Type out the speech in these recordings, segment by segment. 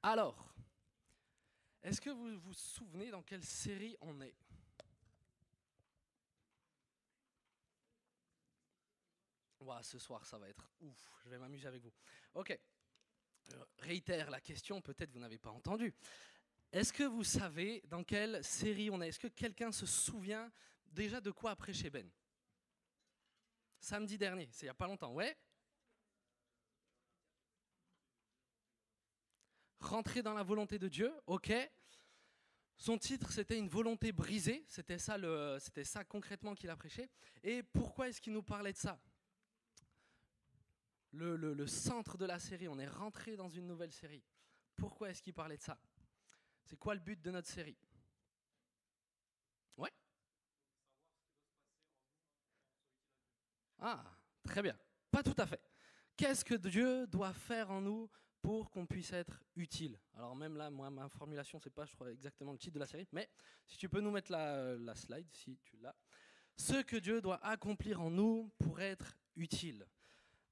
Alors, est-ce que vous vous souvenez dans quelle série on est? Ouah, ce soir, ça va être ouf, je vais m'amuser avec vous. Ok, je réitère la question, peut-être vous n'avez pas entendu. Est-ce que vous savez dans quelle série on est? Est-ce que quelqu'un se souvient déjà de quoi a prêché Ben? Samedi dernier, c'est il n'y a pas longtemps, ouais? Rentrer dans la volonté de Dieu, ok. Son titre, c'était une volonté brisée, c'était ça concrètement qu'il a prêché. Et pourquoi est-ce qu'il nous parlait de ça? Le centre de la série, on est rentré dans une nouvelle série. Pourquoi est-ce qu'il parlait de ça? C'est quoi le but de notre série? Ouais. Ah, très bien. Pas tout à fait. Qu'est-ce que Dieu doit faire en nous pour qu'on puisse être utile? Alors même là, moi, ma formulation, c'est pas, je crois, exactement le titre de la série, mais si tu peux nous mettre la slide, si tu l'as. Ce que Dieu doit accomplir en nous pour être utile.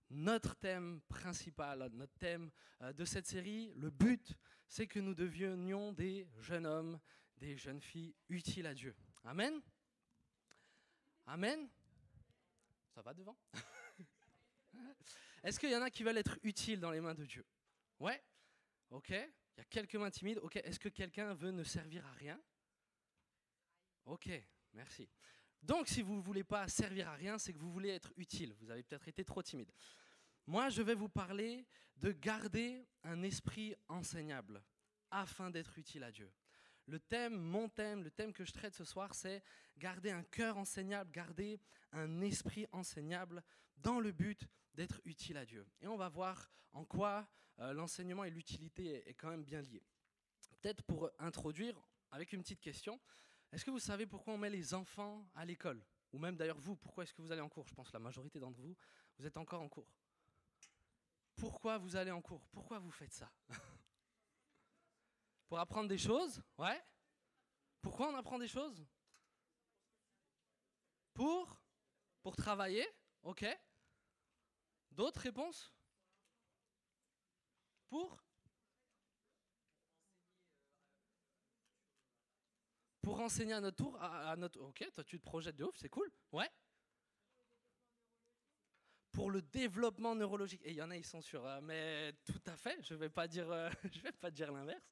Notre thème principal, notre thème de cette série, le but, c'est que nous devenions des jeunes hommes, des jeunes filles utiles à Dieu. Amen? Amen? Ça va devant? Est-ce qu'il y en a qui veulent être utiles dans les mains de Dieu? Ouais? Ok. Il y a quelques mains timides. Ok. Est-ce que quelqu'un veut ne servir à rien? Ok. Merci. Donc, si vous ne voulez pas servir à rien, c'est que vous voulez être utile. Vous avez peut-être été trop timide. Moi, je vais vous parler de garder un esprit enseignable afin d'être utile à Dieu. Mon thème, le thème que je traite ce soir, c'est garder un cœur enseignable, garder un esprit enseignable dans le but d'être utile à Dieu. Et on va voir en quoi l'enseignement et l'utilité est quand même bien lié. Peut-être pour introduire, avec une petite question, est-ce que vous savez pourquoi on met les enfants à l'école? Ou même d'ailleurs vous, pourquoi est-ce que vous allez en cours? Je pense que la majorité d'entre vous, vous êtes encore en cours. Pourquoi vous allez en cours? Pourquoi vous faites ça? Pour apprendre des choses? Ouais. Pourquoi on apprend des choses? Pour Pour travailler? Ok. D'autres réponses? Pour Pour enseigner à notre tour, à notre. Ok, toi tu te projettes de ouf, c'est cool. Ouais. Pour le développement neurologique. Et il y en a, ils sont sûrs, mais tout à fait. Je vais pas dire, je vais pas dire l'inverse.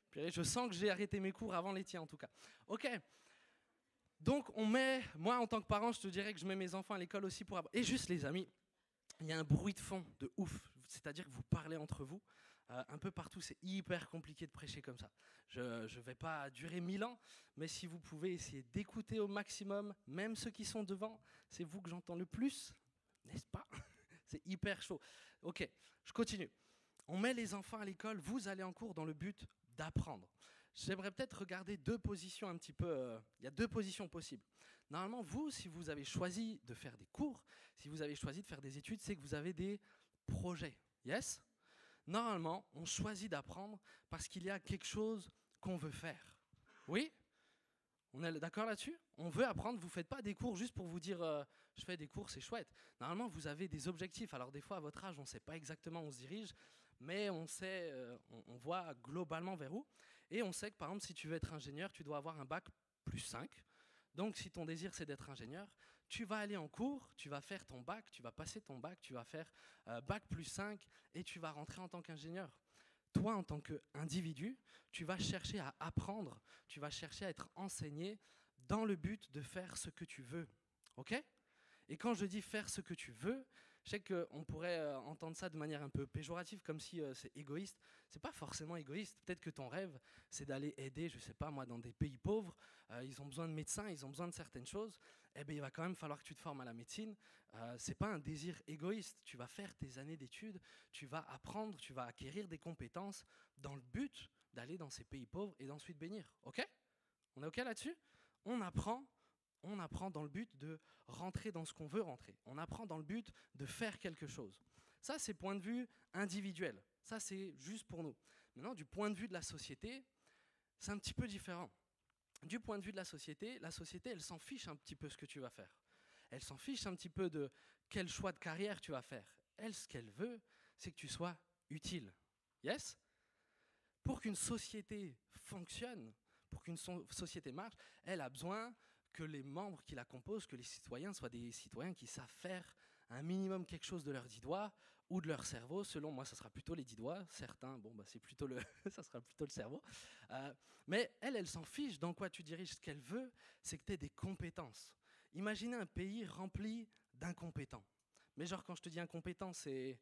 Puis je sens que j'ai arrêté mes cours avant les tiens en tout cas. Ok. Donc moi en tant que parent, je te dirais que je mets mes enfants à l'école aussi pour apprendre. Et juste les amis, il y a un bruit de fond de ouf, c'est-à-dire que vous parlez entre vous, un peu partout, c'est hyper compliqué de prêcher comme ça. Je ne vais pas durer 1000 ans, mais si vous pouvez essayer d'écouter au maximum, même ceux qui sont devant, c'est vous que j'entends le plus, n'est-ce pas? C'est hyper chaud. Ok, je continue. On met les enfants à l'école, vous allez en cours dans le but d'apprendre. J'aimerais peut-être regarder deux positions un petit peu. Il y a deux positions possibles. Normalement, vous, si vous avez choisi de faire des cours, si vous avez choisi de faire des études, c'est que vous avez des projets. Yes? Normalement, on choisit d'apprendre parce qu'il y a quelque chose qu'on veut faire. Oui? On est d'accord là-dessus? On veut apprendre, vous ne faites pas des cours juste pour vous dire je fais des cours, c'est chouette. Normalement, vous avez des objectifs. Alors des fois, à votre âge, on ne sait pas exactement où on se dirige, mais on sait, on voit globalement vers où. Et on sait que par exemple, si tu veux être ingénieur, tu dois avoir un bac plus 5. Donc si ton désir c'est d'être ingénieur, tu vas aller en cours, tu vas faire ton bac, tu vas passer ton bac, tu vas faire bac plus 5 et tu vas rentrer en tant qu'ingénieur. Toi, en tant qu'individu, tu vas chercher à apprendre, tu vas chercher à être enseigné dans le but de faire ce que tu veux. Ok? Et quand je dis faire ce que tu veux, je sais qu'on pourrait entendre ça de manière un peu péjorative, comme si c'est égoïste. C'est pas forcément égoïste. Peut-être que ton rêve, c'est d'aller aider, je sais pas moi, dans des pays pauvres. Ils ont besoin de médecins, ils ont besoin de certaines choses. Eh bien, il va quand même falloir que tu te formes à la médecine. C'est pas un désir égoïste. Tu vas faire tes années d'études, tu vas apprendre, tu vas acquérir des compétences dans le but d'aller dans ces pays pauvres et d'ensuite bénir. Ok? On est ok là-dessus? On apprend on apprend dans le but de rentrer dans ce qu'on veut rentrer. On apprend dans le but de faire quelque chose. Ça, c'est point de vue individuel. Ça, c'est juste pour nous. Maintenant, du point de vue de la société, c'est un petit peu différent. Du point de vue de la société, elle s'en fiche un petit peu ce que tu vas faire. Elle s'en fiche un petit peu de quel choix de carrière tu vas faire. Elle, ce qu'elle veut, c'est que tu sois utile. Yes? qu'une société fonctionne, pour qu'une société marche, elle a besoin que les membres qui la composent, que les citoyens soient des citoyens qui savent faire un minimum quelque chose de leurs 10 doigts ou de leur cerveau. Selon moi, ça sera plutôt les 10 doigts. Certains, c'est plutôt ça sera plutôt le cerveau. Mais elle s'en fiche dans quoi tu diriges. Ce qu'elle veut, c'est que tu aies des compétences. Imaginez un pays rempli d'incompétents. Mais genre, quand je te dis incompétent, c'est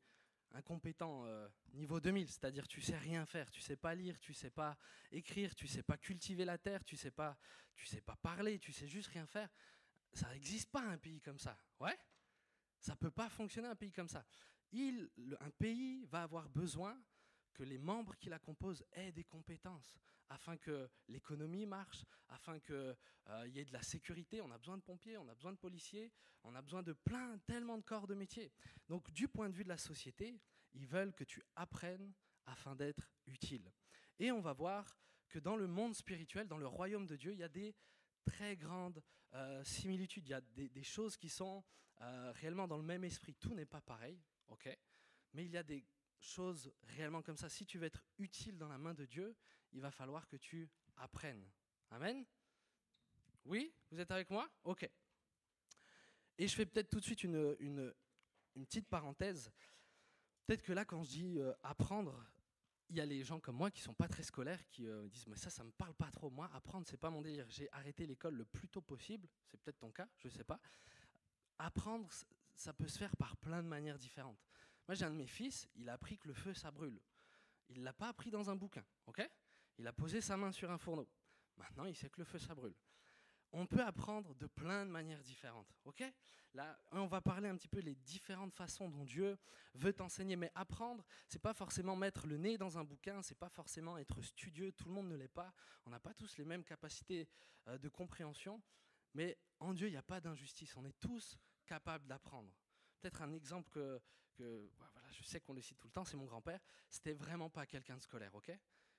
incompétent niveau 2000, c'est-à-dire tu sais rien faire, tu sais pas lire, tu sais pas écrire, tu sais pas cultiver la terre, tu sais pas parler, tu sais juste rien faire. Ça n'existe pas un pays comme ça, ouais. Ça peut pas fonctionner un pays comme ça. Un pays va avoir besoin que les membres qui la composent aient des compétences afin que l'économie marche, afin qu'il y ait de la sécurité. On a besoin de pompiers, on a besoin de policiers, on a besoin de tellement de corps de métier. Donc du point de vue de la société, ils veulent que tu apprennes afin d'être utile. Et on va voir que dans le monde spirituel, dans le royaume de Dieu, il y a des très grandes similitudes. Il y a des choses qui sont réellement dans le même esprit. Tout n'est pas pareil, ok, mais il y a des choses réellement comme ça. Si tu veux être utile dans la main de Dieu, il va falloir que tu apprennes. Amen? Oui? Vous êtes avec moi? Ok. Et je fais peut-être tout de suite une petite parenthèse. Peut-être que là, quand je dis apprendre, il y a les gens comme moi qui ne sont pas très scolaires qui disent « mais ça ne me parle pas trop. Moi, apprendre, ce n'est pas mon délire. J'ai arrêté l'école le plus tôt possible. » C'est peut-être ton cas, je ne sais pas. Apprendre, ça peut se faire par plein de manières différentes. Moi, j'ai un de mes fils, il a appris que le feu, ça brûle. Il ne l'a pas appris dans un bouquin, ok? Il a posé sa main sur un fourneau. Maintenant, il sait que le feu, ça brûle. On peut apprendre de plein de manières différentes, ok? Là, on va parler un petit peu des différentes façons dont Dieu veut t'enseigner. Mais apprendre, c'est pas forcément mettre le nez dans un bouquin, c'est pas forcément être studieux. Tout le monde ne l'est pas. On n'a pas tous les mêmes capacités de compréhension. Mais en Dieu, il n'y a pas d'injustice. On est tous capables d'apprendre. Peut-être un exemple voilà, je sais qu'on le cite tout le temps, c'est mon grand-père. C'était vraiment pas quelqu'un de scolaire, ok?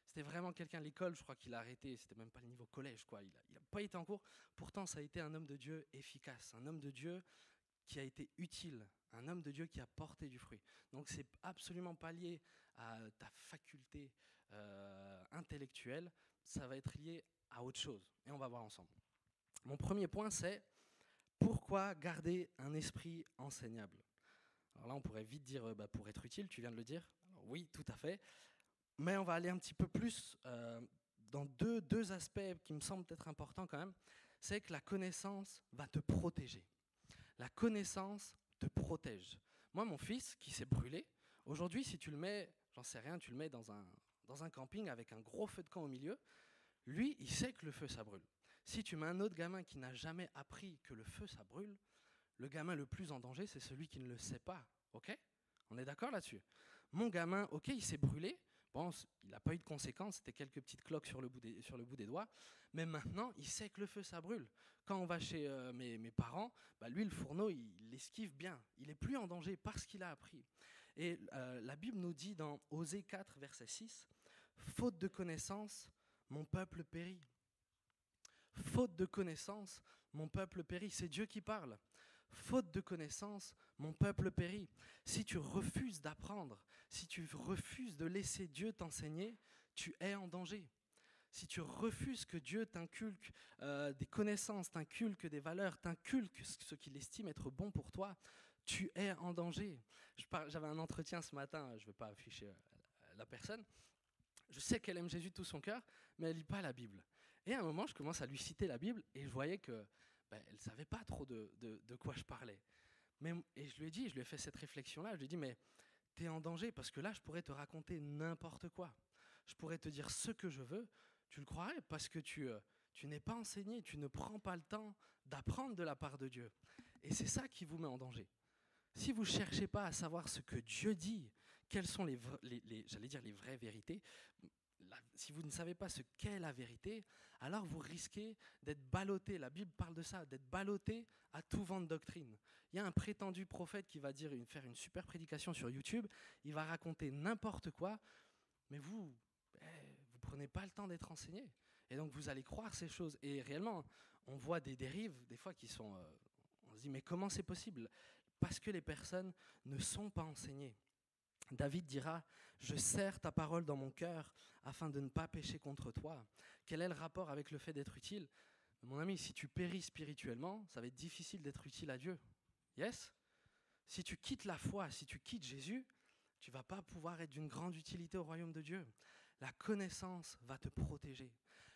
C'était vraiment quelqu'un, l'école, je crois qu'il a arrêté, c'était même pas le niveau collège, quoi. Il a pas été en cours. Pourtant, ça a été un homme de Dieu efficace, un homme de Dieu qui a été utile, un homme de Dieu qui a porté du fruit. Donc, c'est absolument pas lié à ta faculté intellectuelle, ça va être lié à autre chose. Et on va voir ensemble. Mon premier point, c'est pourquoi garder un esprit enseignable? Alors là, on pourrait vite dire pour être utile, tu viens de le dire. Alors, oui, tout à fait. Mais on va aller un petit peu plus dans deux aspects qui me semblent être importants quand même. C'est que la connaissance va te protéger. La connaissance te protège. Moi, mon fils, qui s'est brûlé, aujourd'hui, si tu le mets, j'en sais rien, tu le mets dans un camping avec un gros feu de camp au milieu, lui, il sait que le feu, ça brûle. Si tu mets un autre gamin qui n'a jamais appris que le feu, ça brûle, le gamin le plus en danger, c'est celui qui ne le sait pas. Ok? On est d'accord là-dessus? Mon gamin, ok, il s'est brûlé. Bon, il n'a pas eu de conséquences, c'était quelques petites cloques sur le bout des doigts. Mais maintenant, il sait que le feu, ça brûle. Quand on va chez mes parents, lui, le fourneau, il l'esquive bien. Il n'est plus en danger parce qu'il a appris. Et la Bible nous dit dans Osée 4, verset 6, « Faute de connaissance, mon peuple périt. » Faute de connaissance, mon peuple périt. C'est Dieu qui parle. Faute de connaissance, mon peuple périt. Si tu refuses d'apprendre, si tu refuses de laisser Dieu t'enseigner, tu es en danger. Si tu refuses que Dieu t'inculque des connaissances, t'inculque des valeurs, t'inculque ce qu'il estime être bon pour toi, tu es en danger. J'avais un entretien ce matin, je ne vais pas afficher la personne. Je sais qu'elle aime Jésus de tout son cœur, mais elle ne lit pas la Bible. Et à un moment, je commence à lui citer la Bible et je voyais que elle ne savait pas trop de quoi je parlais. Et je lui ai fait cette réflexion-là, je lui ai dit, mais tu es en danger parce que là, je pourrais te raconter n'importe quoi. Je pourrais te dire ce que je veux, tu le croirais parce que tu n'es pas enseigné, tu ne prends pas le temps d'apprendre de la part de Dieu. Et c'est ça qui vous met en danger. Si vous ne cherchez pas à savoir ce que Dieu dit, quelles sont les vraies vérités, si vous ne savez pas ce qu'est la vérité, alors vous risquez d'être ballotté. La Bible parle de ça, d'être ballotté à tout vent de doctrine. Il y a un prétendu prophète qui va faire une super prédication sur YouTube, il va raconter n'importe quoi, mais vous prenez pas le temps d'être enseigné. Et donc vous allez croire ces choses. Et réellement, on voit des dérives, des fois qui sont... on se dit, mais comment c'est possible? Parce que les personnes ne sont pas enseignées. David dira « Je serre ta parole dans mon cœur afin de ne pas pécher contre toi ». Quel est le rapport avec le fait d'être utile ? Mon ami, si tu péris spirituellement, ça va être difficile d'être utile à Dieu. Yes ? Si tu quittes la foi, si tu quittes Jésus, tu ne vas pas pouvoir être d'une grande utilité au royaume de Dieu. La connaissance va te protéger.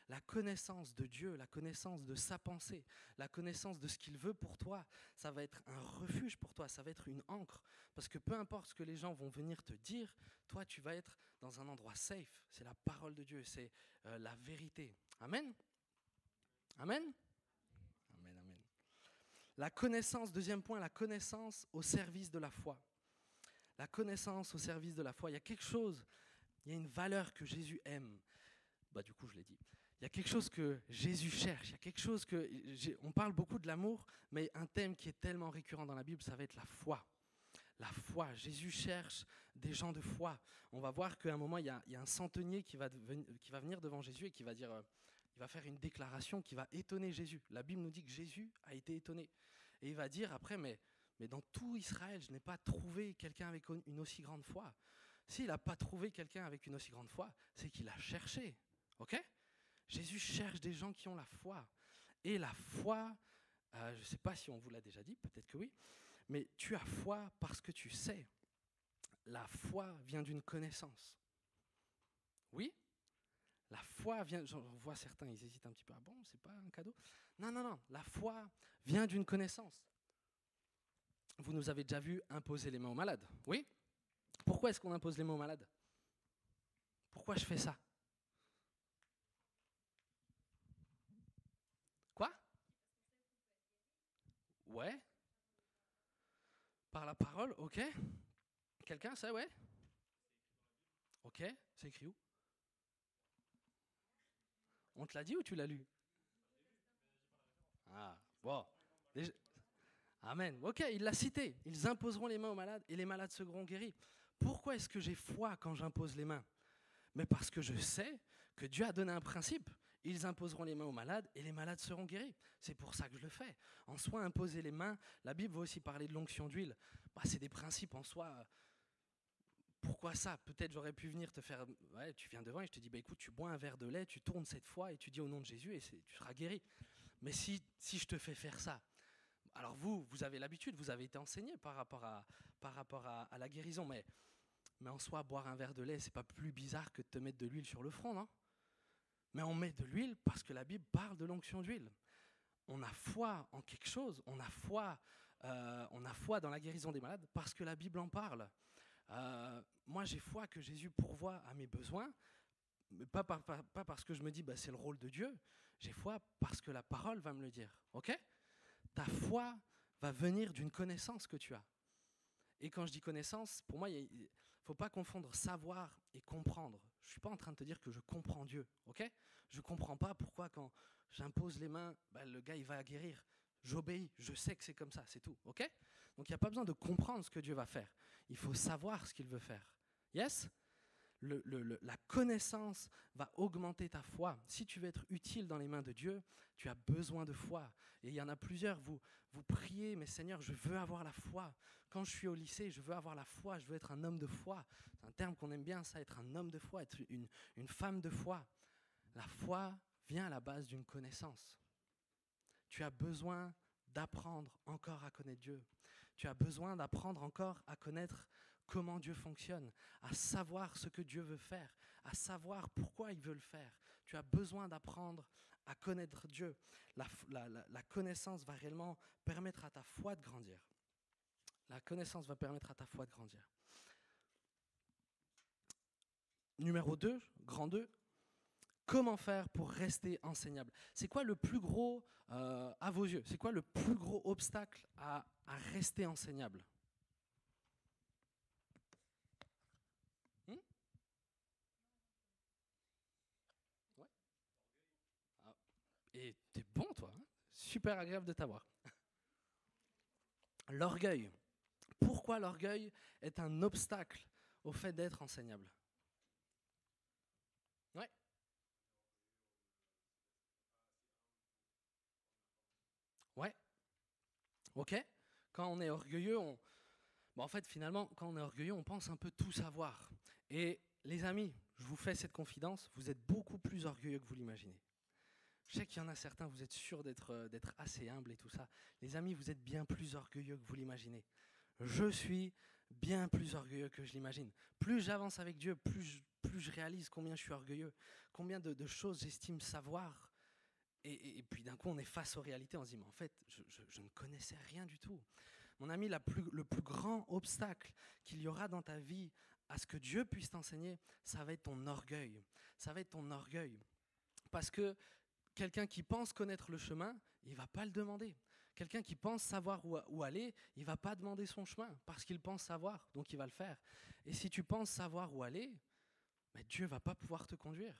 La connaissance de Dieu, la connaissance de sa pensée, la connaissance de ce qu'il veut pour toi, ça va être un refuge pour toi, ça va être une ancre. Parce que peu importe ce que les gens vont venir te dire, toi tu vas être dans un endroit safe. C'est la parole de Dieu, c'est la vérité. Amen ? Amen ? Amen, amen. La connaissance, deuxième point, la connaissance au service de la foi. La connaissance au service de la foi. Il y a quelque chose, il y a une valeur que Jésus aime. Du coup, je l'ai dit. Il y a quelque chose que Jésus cherche. Il y a quelque chose que... On parle beaucoup de l'amour, mais un thème qui est tellement récurrent dans la Bible, ça va être la foi. La foi. Jésus cherche des gens de foi. On va voir qu'à un moment, il y a un centenier qui va venir devant Jésus et qui va dire... il va faire une déclaration qui va étonner Jésus. La Bible nous dit que Jésus a été étonné. Et il va dire après, mais dans tout Israël, je n'ai pas trouvé quelqu'un avec une aussi grande foi. S'il n'a pas trouvé quelqu'un avec une aussi grande foi, c'est qu'il a cherché. Ok ? Jésus cherche des gens qui ont la foi. Et la foi, je ne sais pas si on vous l'a déjà dit, peut-être que oui, mais tu as foi parce que tu sais. La foi vient d'une connaissance. Oui ? La foi vient, j'en vois certains, ils hésitent un petit peu. Ah bon, c'est pas un cadeau ? Non. La foi vient d'une connaissance. Vous nous avez déjà vu imposer les mains aux malades. Oui ? Pourquoi est-ce qu'on impose les mains aux malades ? Pourquoi je fais ça ? Quoi ? Ouais. Par la parole, ok. Quelqu'un sait, ouais ? Ok, c'est écrit où ? On te l'a dit ou tu l'as lu ? Ah, bon. Déjà... Amen. Ok, il l'a cité. Ils imposeront les mains aux malades et les malades seront guéris. Pourquoi est-ce que j'ai foi quand j'impose les mains ? Mais parce que je sais que Dieu a donné un principe. Ils imposeront les mains aux malades et les malades seront guéris. C'est pour ça que je le fais. En soi, imposer les mains, la Bible va aussi parler de l'onction d'huile. C'est des principes en soi. Pourquoi ça ? Peut-être j'aurais pu venir te faire... Ouais, tu viens devant et je te dis, écoute, tu bois un verre de lait, tu tournes cette fois et tu dis au nom de Jésus et tu seras guéri. Mais si je te fais faire ça, alors vous avez l'habitude, vous avez été enseigné par rapport à la guérison, mais en soi, boire un verre de lait, c'est pas plus bizarre que de te mettre de l'huile sur le front, non ? Mais on met de l'huile parce que la Bible parle de l'onction d'huile. On a foi en quelque chose, on a foi dans la guérison des malades parce que la Bible en parle. Moi, j'ai foi que Jésus pourvoit à mes besoins, mais pas parce que je me dis c'est le rôle de Dieu. J'ai foi parce que la parole va me le dire. Ok ? Ta foi va venir d'une connaissance que tu as. Et quand je dis connaissance, pour moi, il ne faut pas confondre savoir et comprendre. Je ne suis pas en train de te dire que je comprends Dieu. Ok ? Je ne comprends pas pourquoi quand j'impose les mains, le gars il va guérir. J'obéis, je sais que c'est comme ça, c'est tout. Ok ? Donc il n'y a pas besoin de comprendre ce que Dieu va faire. Il faut savoir ce qu'il veut faire. Yes ? La connaissance va augmenter ta foi. Si tu veux être utile dans les mains de Dieu, tu as besoin de foi. Et il y en a plusieurs, vous priez, mais Seigneur, je veux avoir la foi. Quand je suis au lycée, je veux avoir la foi, je veux être un homme de foi. C'est un terme qu'on aime bien, ça, être un homme de foi, être une femme de foi. La foi vient à la base d'une connaissance. Tu as besoin d'apprendre encore à connaître Dieu. Tu as besoin d'apprendre encore à connaître comment Dieu fonctionne, à savoir ce que Dieu veut faire, à savoir pourquoi il veut le faire. Tu as besoin d'apprendre à connaître Dieu. La connaissance va réellement permettre à ta foi de grandir. La connaissance va permettre à ta foi de grandir. Numéro 2, grand 2, comment faire pour rester enseignable ? C'est quoi le plus gros, à vos yeux, c'est quoi le plus gros obstacle à rester enseignable ? Ouais. Et t'es bon, toi, hein ? Super agréable de t'avoir. L'orgueil. Pourquoi l'orgueil est un obstacle au fait d'être enseignable ? Ouais. Ouais. Ok. Quand on est orgueilleux, Bon, en fait, finalement, quand on est orgueilleux, on pense un peu tout savoir. Et les amis, je vous fais cette confidence, vous êtes beaucoup plus orgueilleux que vous l'imaginez. Je sais qu'il y en a certains, vous êtes sûrs d'être assez humbles et tout ça. Les amis, vous êtes bien plus orgueilleux que vous l'imaginez. Je suis bien plus orgueilleux que je l'imagine. Plus j'avance avec Dieu, plus je réalise combien je suis orgueilleux, combien de choses j'estime savoir. Et puis d'un coup, on est face aux réalités, on se dit, mais en fait, je ne connaissais rien du tout. Mon ami, le plus grand obstacle qu'il y aura dans ta vie à ce que Dieu puisse t'enseigner, ça va être ton orgueil. Ça va être ton orgueil. Parce que quelqu'un qui pense connaître le chemin, il ne va pas le demander. Quelqu'un qui pense savoir où aller, il ne va pas demander son chemin parce qu'il pense savoir, donc il va le faire. Et si tu penses savoir où aller, mais Dieu ne va pas pouvoir te conduire.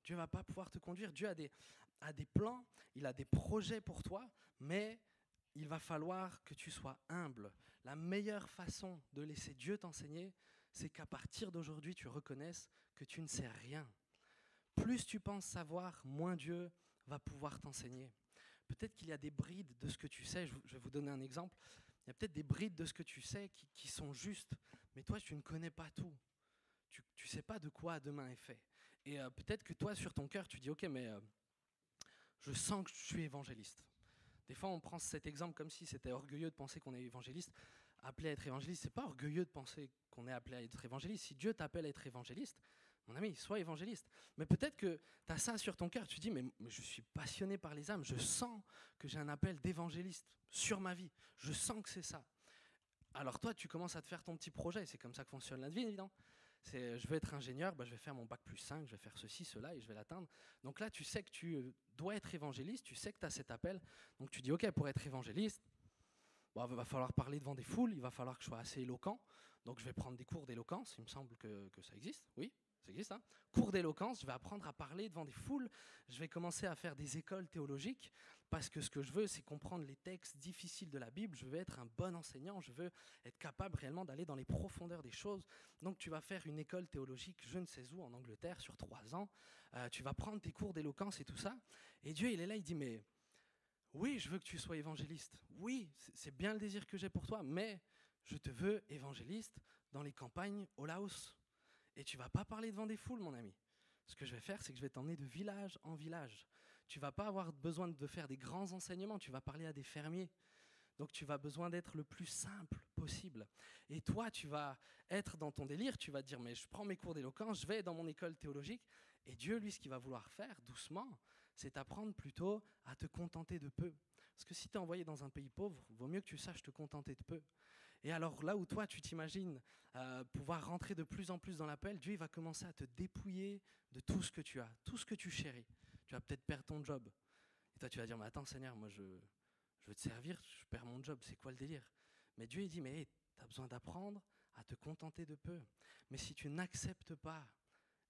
Dieu ne va pas pouvoir te conduire. Dieu a des plans, il a des projets pour toi, mais il va falloir que tu sois humble. La meilleure façon de laisser Dieu t'enseigner, c'est qu'à partir d'aujourd'hui, tu reconnaisses que tu ne sais rien. Plus tu penses savoir, moins Dieu va pouvoir t'enseigner. Peut-être qu'il y a des brides de ce que tu sais, je vais vous donner un exemple, il y a peut-être des brides de ce que tu sais qui sont justes, mais toi, tu ne connais pas tout. Tu ne sais pas de quoi demain est fait. Et peut-être que toi, sur ton cœur, tu dis, ok, mais je sens que je suis évangéliste. Des fois, on prend cet exemple comme si c'était orgueilleux de penser qu'on est évangéliste. Appelé à être évangéliste, c'est pas orgueilleux de penser qu'on est appelé à être évangéliste. Si Dieu t'appelle à être évangéliste, mon ami, sois évangéliste. Mais peut-être que tu as ça sur ton cœur, tu te dis, mais je suis passionné par les âmes, je sens que j'ai un appel d'évangéliste sur ma vie, je sens que c'est ça. Alors toi, tu commences à te faire ton petit projet, c'est comme ça que fonctionne la vie, évidemment. Je veux être ingénieur, je vais faire mon bac plus 5, je vais faire ceci, cela, et je vais l'atteindre. Donc là, tu sais que tu dois être évangéliste, tu sais que tu as cet appel, donc tu dis, ok, pour être évangéliste, il va falloir parler devant des foules, il va falloir que je sois assez éloquent, donc je vais prendre des cours d'éloquence, il me semble que ça existe, oui, ça existe, hein. Cours d'éloquence, je vais apprendre à parler devant des foules, je vais commencer à faire des écoles théologiques, parce que ce que je veux, c'est comprendre les textes difficiles de la Bible, je veux être un bon enseignant, je veux être capable réellement d'aller dans les profondeurs des choses. Donc tu vas faire une école théologique, je ne sais où, en Angleterre, sur 3 ans, tu vas prendre tes cours d'éloquence et tout ça, et Dieu, il est là, il dit, mais oui, je veux que tu sois évangéliste. Oui, c'est bien le désir que j'ai pour toi, mais je te veux évangéliste dans les campagnes au Laos. Et tu ne vas pas parler devant des foules, mon ami. Ce que je vais faire, c'est que je vais t'emmener de village en village. Tu ne vas pas avoir besoin de faire des grands enseignements, tu vas parler à des fermiers. Donc tu vas besoin d'être le plus simple possible. Et toi, tu vas être dans ton délire, tu vas te dire, mais je prends mes cours d'éloquence, je vais dans mon école théologique. Et Dieu, lui, ce qu'il va vouloir faire, doucement, c'est t'apprendre plutôt à te contenter de peu. Parce que si tu es envoyé dans un pays pauvre, vaut mieux que tu saches te contenter de peu. Et alors là où toi, tu t'imagines pouvoir rentrer de plus en plus dans l'appel, Dieu il va commencer à te dépouiller de tout ce que tu as, tout ce que tu chéris. Tu vas peut-être perdre ton job. Et toi, tu vas dire, mais attends Seigneur, moi je veux te servir, je perds mon job, c'est quoi le délire? Mais Dieu il dit, mais hey, tu as besoin d'apprendre à te contenter de peu. Mais si tu n'acceptes pas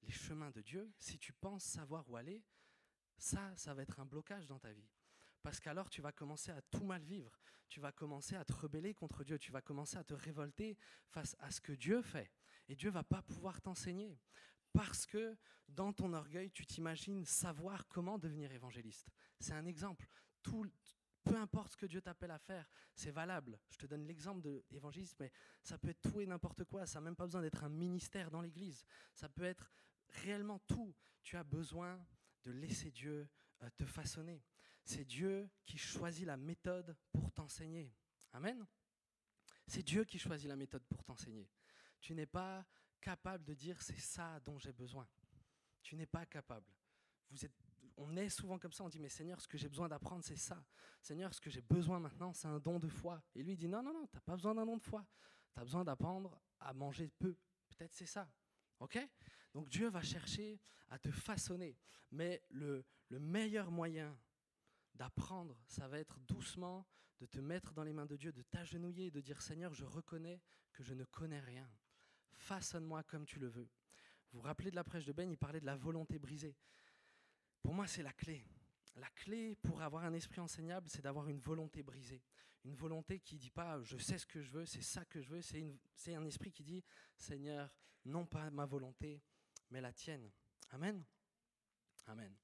les chemins de Dieu, si tu penses savoir où aller, ça va être un blocage dans ta vie. Parce qu'alors tu vas commencer à tout mal vivre, tu vas commencer à te rebeller contre Dieu, tu vas commencer à te révolter face à ce que Dieu fait. Et Dieu ne va pas pouvoir t'enseigner. Parce que dans ton orgueil, tu t'imagines savoir comment devenir évangéliste. C'est un exemple. Peu importe ce que Dieu t'appelle à faire, c'est valable. Je te donne l'exemple de l'évangélisme, mais ça peut être tout et n'importe quoi. Ça n'a même pas besoin d'être un ministère dans l'Église. Ça peut être réellement tout. Tu as besoin de laisser Dieu te façonner. C'est Dieu qui choisit la méthode pour t'enseigner. Amen. C'est Dieu qui choisit la méthode pour t'enseigner. Tu n'es pas capable de dire c'est ça dont j'ai besoin. Tu n'es pas capable. On est souvent comme ça, on dit mais Seigneur, ce que j'ai besoin d'apprendre c'est ça. Seigneur, ce que j'ai besoin maintenant c'est un don de foi. Et lui il dit non, tu n'as pas besoin d'un don de foi. Tu as besoin d'apprendre à manger peu. Peut-être c'est ça. Ok ? Donc Dieu va chercher à te façonner. Mais le meilleur moyen d'apprendre, ça va être doucement de te mettre dans les mains de Dieu, de t'agenouiller et de dire Seigneur, je reconnais que je ne connais rien. Façonne-moi comme tu le veux. Vous vous rappelez de la prêche de Ben, il parlait de la volonté brisée. Pour moi, c'est la clé. La clé pour avoir un esprit enseignable, c'est d'avoir une volonté brisée. Une volonté qui ne dit pas « je sais ce que je veux, c'est ça que je veux ». C'est un esprit qui dit « Seigneur, non pas ma volonté, mais la tienne ». Amen. Amen.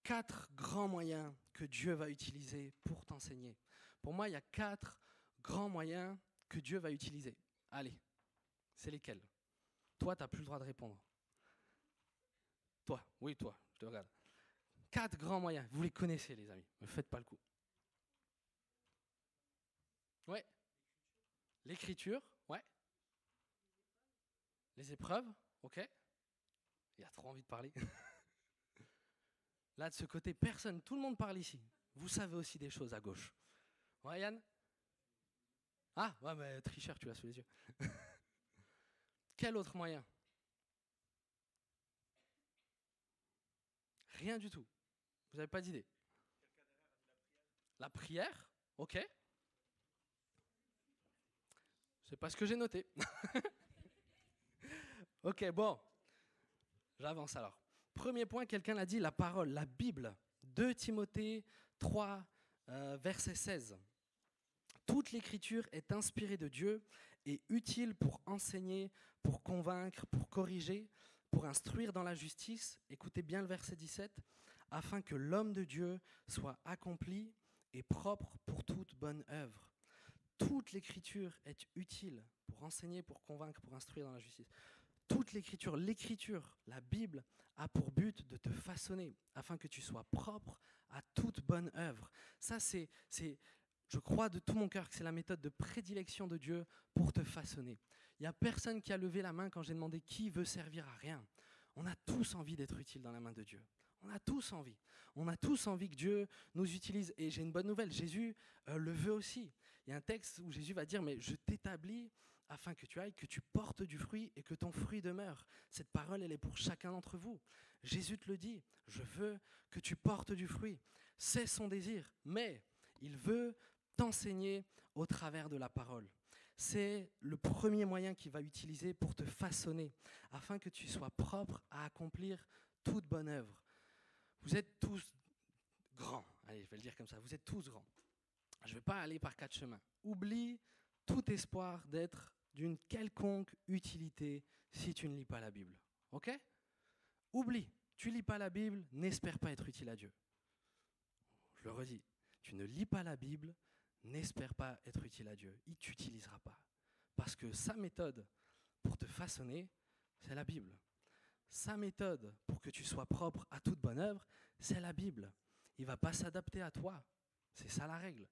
4 grands moyens que Dieu va utiliser pour t'enseigner. Pour moi, il y a 4 grands moyens que Dieu va utiliser. Allez, c'est lesquels? Toi, tu n'as plus le droit de répondre. Toi, oui, toi, je te regarde. 4 grands moyens, vous les connaissez les amis, ne faites pas le coup. Ouais. L'écriture, ouais. Les épreuves, ok. Il y a trop envie de parler. Là, de ce côté, personne, tout le monde parle ici. Vous savez aussi des choses à gauche. Ouais, Yann? Ah, ouais, mais tricheur, tu l'as sous les yeux. Quel autre moyen? Rien du tout. Vous n'avez pas d'idée. La prière, ok. C'est pas ce que j'ai noté. Ok, bon. J'avance alors. Premier point, quelqu'un l'a dit, la parole, la Bible. 2 Timothée 3, verset 16. Toute l'écriture est inspirée de Dieu et utile pour enseigner, pour convaincre, pour corriger, pour instruire dans la justice. Écoutez bien le verset 17. Afin que l'homme de Dieu soit accompli et propre pour toute bonne œuvre. Toute l'écriture est utile pour enseigner, pour convaincre, pour instruire dans la justice. Toute l'écriture, la Bible, a pour but de te façonner, afin que tu sois propre à toute bonne œuvre. Ça, je crois de tout mon cœur que c'est la méthode de prédilection de Dieu pour te façonner. Il n'y a personne qui a levé la main quand j'ai demandé qui veut servir à rien. On a tous envie d'être utile dans la main de Dieu. On a tous envie. On a tous envie que Dieu nous utilise. Et j'ai une bonne nouvelle, Jésus le veut aussi. Il y a un texte où Jésus va dire, mais je t'établis afin que tu ailles, que tu portes du fruit et que ton fruit demeure. Cette parole, elle est pour chacun d'entre vous. Jésus te le dit, je veux que tu portes du fruit. C'est son désir, mais il veut t'enseigner au travers de la parole. C'est le premier moyen qu'il va utiliser pour te façonner, afin que tu sois propre à accomplir toute bonne œuvre. Vous êtes tous grands, allez, je vais le dire comme ça, vous êtes tous grands. Je ne vais pas aller par 4 chemins. Oublie tout espoir d'être d'une quelconque utilité si tu ne lis pas la Bible. Ok? Oublie, tu ne lis pas la Bible, n'espère pas être utile à Dieu. Je le redis, tu ne lis pas la Bible, n'espère pas être utile à Dieu. Il ne t'utilisera pas. Parce que sa méthode pour te façonner, c'est la Bible. Sa méthode pour que tu sois propre à toute bonne œuvre, c'est la Bible. Il ne va pas s'adapter à toi. C'est ça la règle.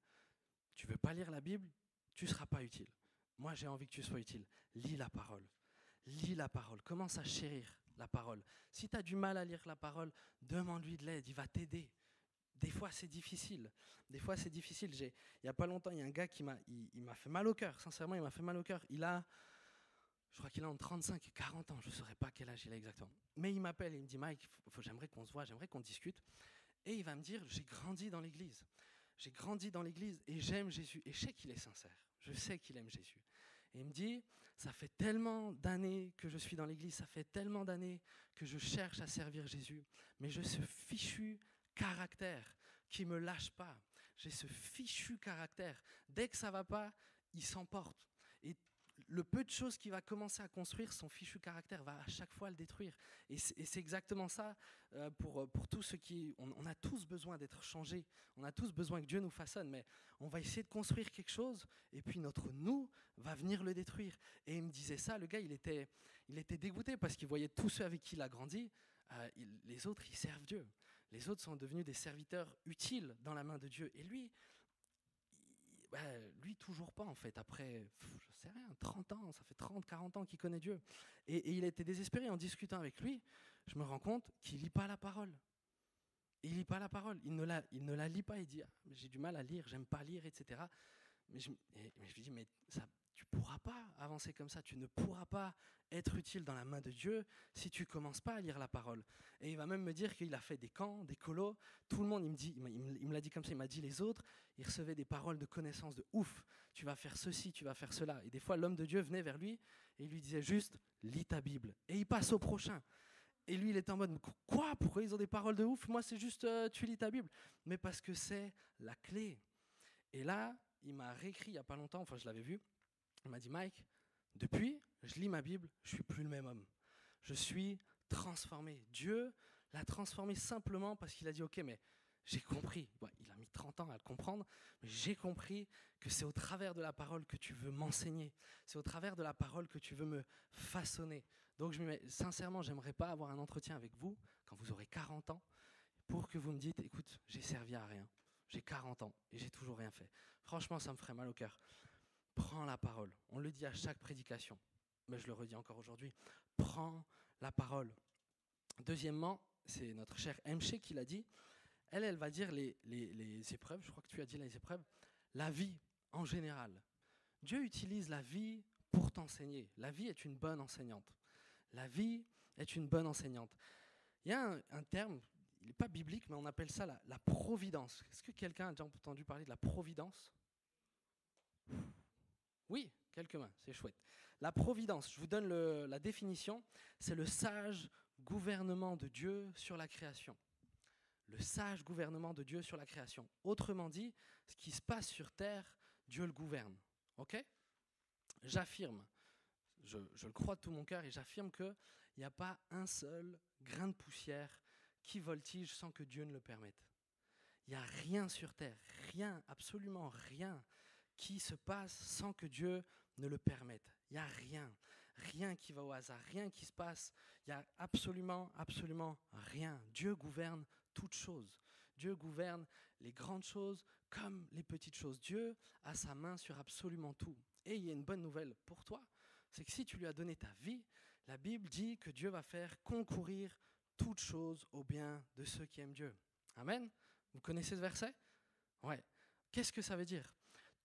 Tu ne veux pas lire la Bible, tu ne seras pas utile. Moi, j'ai envie que tu sois utile. Lis la parole. Lis la parole. Commence à chérir la parole. Si tu as du mal à lire la parole, demande-lui de l'aide. Il va t'aider. Des fois, c'est difficile. Il n'y a pas longtemps, il y a un gars qui m'a fait mal au cœur. Sincèrement, il m'a fait mal au cœur. Je crois qu'il a entre 35 et 40 ans. Je ne saurais pas quel âge il a exactement. Mais il m'appelle et il me dit, Mike, j'aimerais qu'on se voit, j'aimerais qu'on discute. Et il va me dire, j'ai grandi dans l'église. J'ai grandi dans l'église et j'aime Jésus. Et je sais qu'il est sincère. Je sais qu'il aime Jésus. Et il me dit, ça fait tellement d'années que je suis dans l'église, ça fait tellement d'années que je cherche à servir Jésus. Mais j'ai ce fichu caractère qui ne me lâche pas. J'ai ce fichu caractère. Dès que ça ne va pas, il s'emporte. Et le peu de choses qu'il va commencer à construire, son fichu caractère va à chaque fois le détruire. Et c'est exactement ça pour tous ceux qui... On a tous besoin d'être changés, on a tous besoin que Dieu nous façonne, mais on va essayer de construire quelque chose, et puis notre nous va venir le détruire. Et il me disait ça, le gars, il était dégoûté parce qu'il voyait tous ceux avec qui il a grandi, les autres, ils servent Dieu. Les autres sont devenus des serviteurs utiles dans la main de Dieu. Et lui toujours pas en fait, après, je sais rien, 30 ans, ça fait 30, 40 ans qu'il connaît Dieu. Et il était désespéré en discutant avec lui, je me rends compte qu'il lit pas la parole. Il lit pas la parole, il ne la lit pas, il dit, j'ai du mal à lire, j'aime pas lire, etc. Mais je lui dis, mais ça, tu pourras pas avancer comme ça, tu ne pourras pas être utile dans la main de Dieu si tu commences pas à lire la parole. Et il va même me dire qu'il a fait des camps, des colos, tout le monde, il me l'a dit comme ça, il m'a dit les autres, ils recevaient des paroles de connaissance de ouf, tu vas faire ceci, tu vas faire cela. Et des fois, l'homme de Dieu venait vers lui et il lui disait juste, lis ta Bible. Et il passe au prochain. Et lui, il était en mode, quoi? Pourquoi ils ont des paroles de ouf? Moi, c'est juste, tu lis ta Bible. Mais parce que c'est la clé. Et là, il m'a réécrit il n'y a pas longtemps, enfin je l'avais vu, il m'a dit, Mike, depuis, je lis ma Bible, je ne suis plus le même homme. Je suis transformé. Dieu l'a transformé simplement parce qu'il a dit, ok, mais J'ai compris. Ouais, il a mis 30 ans à le comprendre, mais j'ai compris que c'est au travers de la parole que tu veux m'enseigner. C'est au travers de la parole que tu veux me façonner. Donc, sincèrement, j'aimerais pas avoir un entretien avec vous quand vous aurez 40 ans pour que vous me dites, écoute, j'ai servi à rien. J'ai 40 ans et j'ai toujours rien fait. Franchement, ça me ferait mal au cœur. Prends la parole. On le dit à chaque prédication, mais je le redis encore aujourd'hui. Prends la parole. Deuxièmement, c'est notre chère Mché qui l'a dit. Elle va dire les épreuves, je crois que tu as dit les épreuves, la vie en général. Dieu utilise la vie pour t'enseigner. La vie est une bonne enseignante. La vie est une bonne enseignante. Il y a un terme, il n'est pas biblique, mais on appelle ça la providence. Est-ce que quelqu'un a déjà entendu parler de la providence ? Oui, quelques mains, c'est chouette. La providence, je vous donne la définition, c'est le sage gouvernement de Dieu sur la création. Le sage gouvernement de Dieu sur la création. Autrement dit, ce qui se passe sur terre, Dieu le gouverne. Ok ? J'affirme, je le crois de tout mon cœur, et j'affirme qu'il n'y a pas un seul grain de poussière qui voltige sans que Dieu ne le permette. Il n'y a rien sur terre, rien, absolument rien, qui se passe sans que Dieu ne le permette. Il n'y a rien qui va au hasard, rien qui se passe. Il n'y a absolument rien. Dieu gouverne toutes choses. Dieu gouverne les grandes choses comme les petites choses. Dieu a sa main sur absolument tout. Et il y a une bonne nouvelle pour toi, c'est que si tu lui as donné ta vie, la Bible dit que Dieu va faire concourir toutes choses au bien de ceux qui aiment Dieu. Amen. Vous connaissez ce verset ? Ouais. Qu'est-ce que ça veut dire ?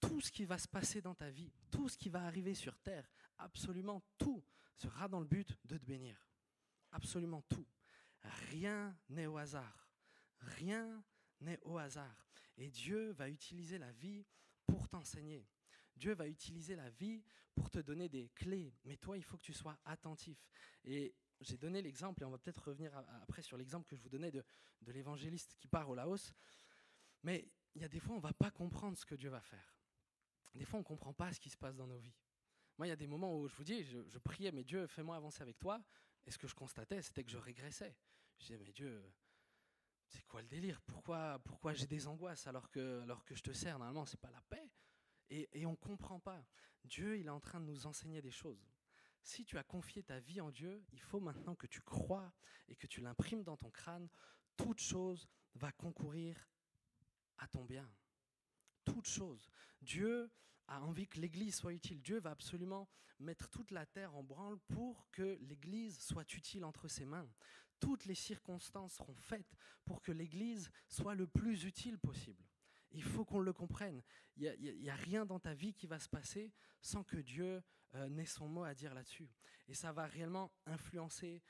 Tout ce qui va se passer dans ta vie, tout ce qui va arriver sur terre, absolument tout sera dans le but de te bénir. Absolument tout. Rien n'est au hasard. Rien n'est au hasard. Et Dieu va utiliser la vie pour t'enseigner. Dieu va utiliser la vie pour te donner des clés. Mais toi, il faut que tu sois attentif. Et j'ai donné l'exemple, et on va peut-être revenir après sur l'exemple que je vous donnais de l'évangéliste qui part au Laos. Mais il y a des fois, on ne va pas comprendre ce que Dieu va faire. Des fois, on ne comprend pas ce qui se passe dans nos vies. Moi, il y a des moments où je vous dis, je priais, mais Dieu, fais-moi avancer avec toi. Et ce que je constatais, c'était que je régressais. Je disais, mais Dieu, c'est quoi le délire ? Pourquoi j'ai des angoisses alors que je te sers ? Normalement, ce n'est pas la paix. Et on ne comprend pas. Dieu, il est en train de nous enseigner des choses. Si tu as confié ta vie en Dieu, il faut maintenant que tu crois et que tu l'imprimes dans ton crâne. Toute chose va concourir à ton bien. Toute chose. Dieu a envie que l'Église soit utile. Dieu va absolument mettre toute la terre en branle pour que l'Église soit utile entre ses mains. Toutes les circonstances seront faites pour que l'Église soit le plus utile possible. Il faut qu'on le comprenne. Il n'y a rien dans ta vie qui va se passer sans que Dieu n'ait son mot à dire là-dessus. Et ça va réellement influencer